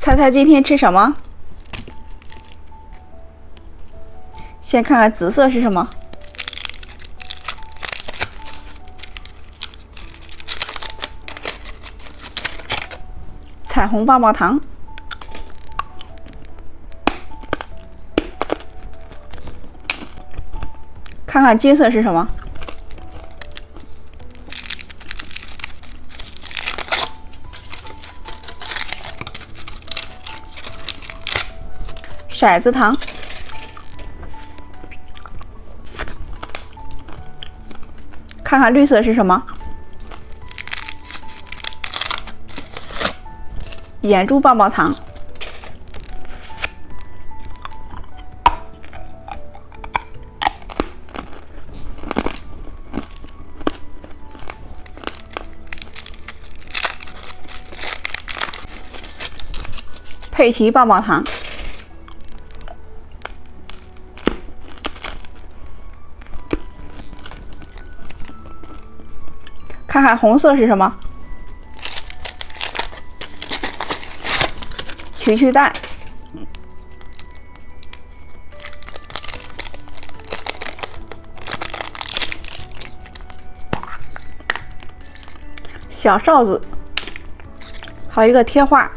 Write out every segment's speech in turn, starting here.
猜猜今天吃什么？先看看紫色是什么？彩虹棒棒糖。看看金色是什么？骰子糖。看看绿色是什么？眼珠棒棒糖。佩奇棒棒糖。看看红色是什么？蛐蛐蛋。小哨子。还有一个贴画。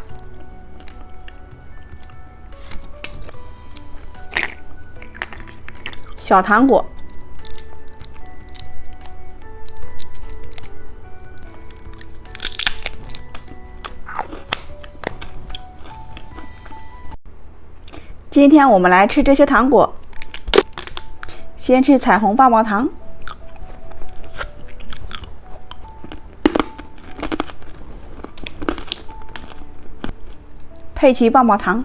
小糖果。今天我们来吃这些糖果。先吃彩虹棒棒糖，佩奇棒棒糖，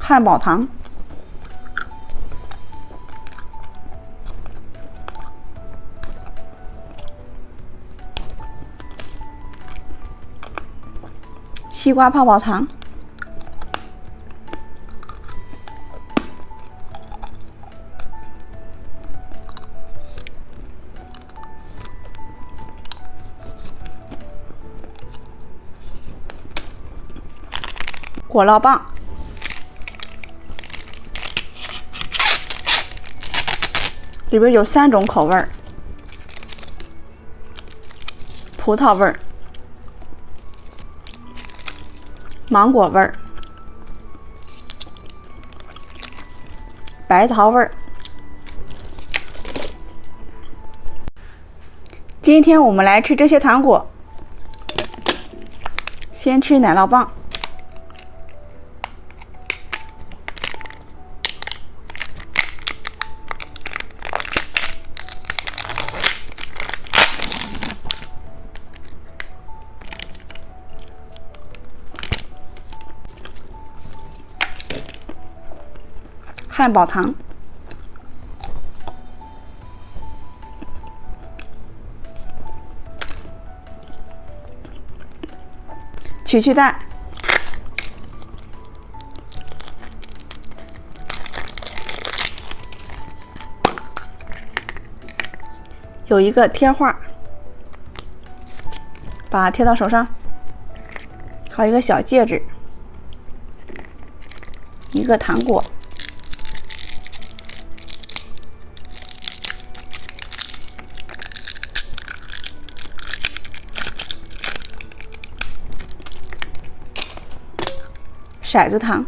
汉堡糖，西瓜泡泡糖，果酪棒，里边有3种口味儿：葡萄味儿、芒果味儿、白桃味儿。今天我们来吃这些糖果。先吃奶酪棒，汉堡糖，蛐蛐蛋，有一个贴画，把它贴到手上，还有一个小戒指，一个糖果，骰子糖。